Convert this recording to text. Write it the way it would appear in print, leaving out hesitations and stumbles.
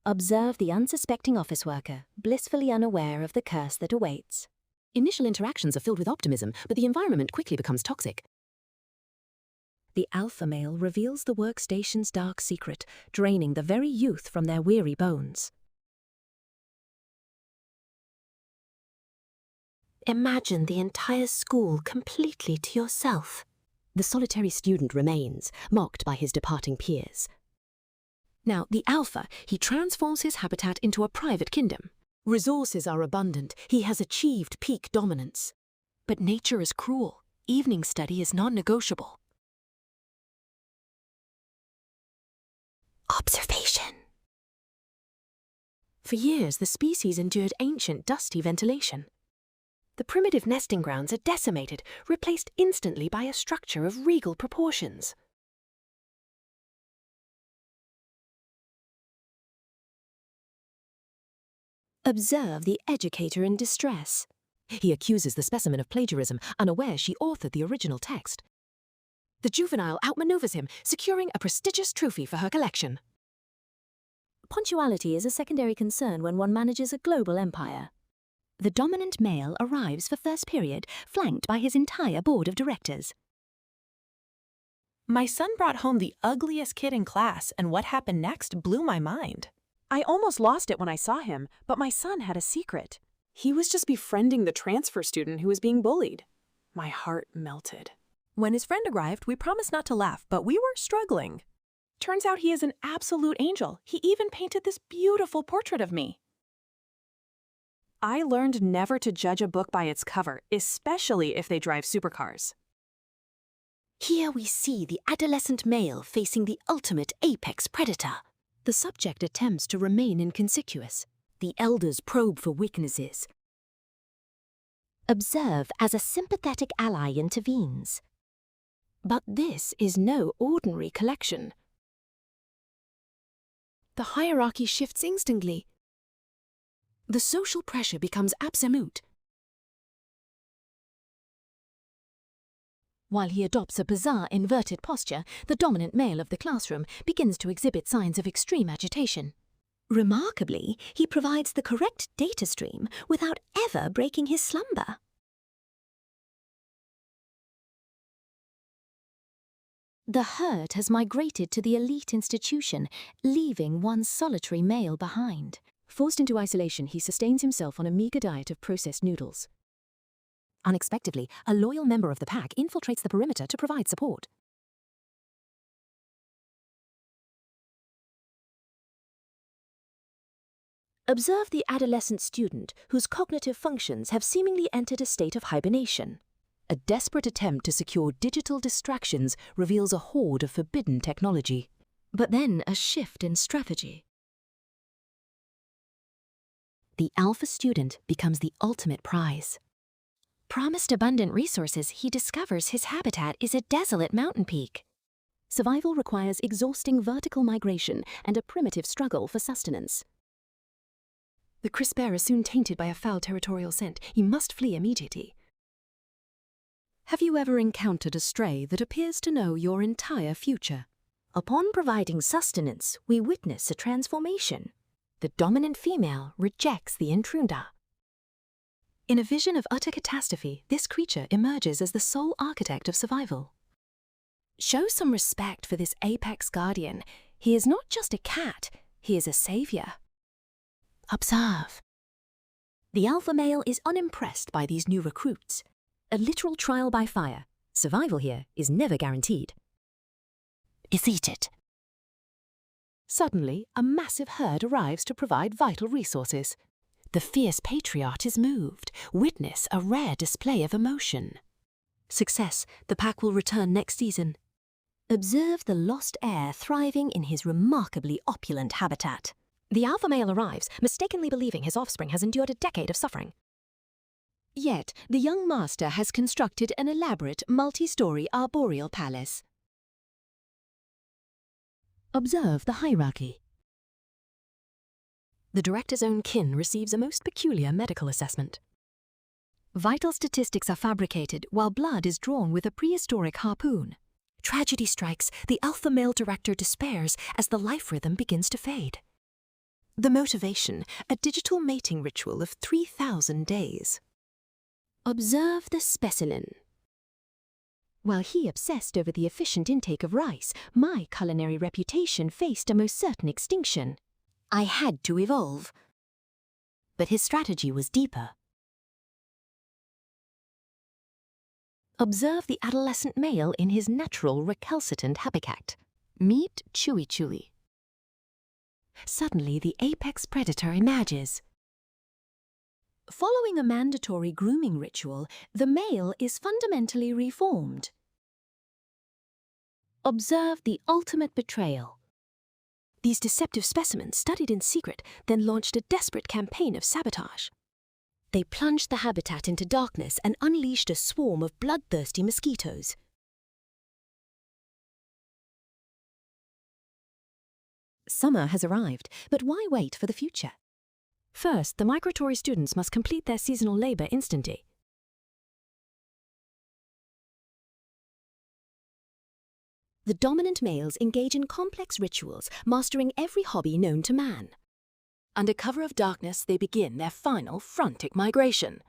Observe the unsuspecting office worker, blissfully unaware of the curse that awaits. Initial interactions are filled with optimism, but the environment quickly becomes toxic. The alpha male reveals the workstation's dark secret, draining the very youth from their weary bones. Imagine the entire school completely to yourself. The solitary student remains, mocked by his departing peers. Now, the alpha, he transforms his habitat into a private kingdom. Resources are abundant. He has achieved peak dominance. But nature is cruel. Evening study is non-negotiable. Observation. For years, the species endured ancient, dusty ventilation. The primitive nesting grounds are decimated, replaced instantly by a structure of regal proportions. Observe the educator in distress. He accuses the specimen of plagiarism, unaware she authored the original text. The juvenile outmaneuvers him, securing a prestigious trophy for her collection. Punctuality is a secondary concern when one manages a global empire. The dominant male arrives for first period, flanked by his entire board of directors. My son brought home the ugliest kid in class, and what happened next blew my mind. I almost lost it when I saw him, but my son had a secret. He was just befriending the transfer student who was being bullied. My heart melted. When his friend arrived, we promised not to laugh, but we were struggling. Turns out he is an absolute angel. He even painted this beautiful portrait of me. I learned never to judge a book by its cover, especially if they drive supercars. Here we see the adolescent male facing the ultimate apex predator. The subject attempts to remain inconspicuous. The elders probe for weaknesses. Observe as a sympathetic ally intervenes. But this is no ordinary collection. The hierarchy shifts instantly. The social pressure becomes absolute. While he adopts a bizarre inverted posture, the dominant male of the classroom begins to exhibit signs of extreme agitation. Remarkably, he provides the correct data stream without ever breaking his slumber. The herd has migrated to the elite institution, leaving one solitary male behind. Forced into isolation, he sustains himself on a meager diet of processed noodles. Unexpectedly, a loyal member of the pack infiltrates the perimeter to provide support. Observe the adolescent student whose cognitive functions have seemingly entered a state of hibernation. A desperate attempt to secure digital distractions reveals a hoard of forbidden technology. But then a shift in strategy. The alpha student becomes the ultimate prize. Promised abundant resources, he discovers his habitat is a desolate mountain peak. Survival requires exhausting vertical migration and a primitive struggle for sustenance. The crisp air is soon tainted by a foul territorial scent. He must flee immediately. Have you ever encountered a stray that appears to know your entire future? Upon providing sustenance, we witness a transformation. The dominant female rejects the intruder. In a vision of utter catastrophe, this creature emerges as the sole architect of survival. Show some respect for this apex guardian. He is not just a cat, he is a savior. Observe. The alpha male is unimpressed by these new recruits. A literal trial by fire. Survival here is never guaranteed. Is it? Suddenly, a massive herd arrives to provide vital resources. The fierce patriarch is moved. Witness a rare display of emotion. Success. The pack will return next season. Observe the lost heir thriving in his remarkably opulent habitat. The alpha male arrives, mistakenly believing his offspring has endured a decade of suffering. Yet, the young master has constructed an elaborate, multi-story arboreal palace. Observe the hierarchy. The director's own kin receives a most peculiar medical assessment. Vital statistics are fabricated while blood is drawn with a prehistoric harpoon. Tragedy strikes. The alpha male director despairs as the life rhythm begins to fade. The motivation, a digital mating ritual of 3,000 days. Observe the speculine. While he obsessed over the efficient intake of rice, my culinary reputation faced a most certain extinction. I had to evolve. But his strategy was deeper. Observe the adolescent male in his natural recalcitrant habitat. Meet Chewy Chewy. Suddenly, the apex predator emerges. Following a mandatory grooming ritual, the male is fundamentally reformed. Observe the ultimate betrayal. These deceptive specimens, studied in secret, then launched a desperate campaign of sabotage. They plunged the habitat into darkness and unleashed a swarm of bloodthirsty mosquitoes. Summer has arrived, but why wait for the future? First, the migratory students must complete their seasonal labor instantly. The dominant males engage in complex rituals, mastering every hobby known to man. Under cover of darkness, they begin their final frantic migration.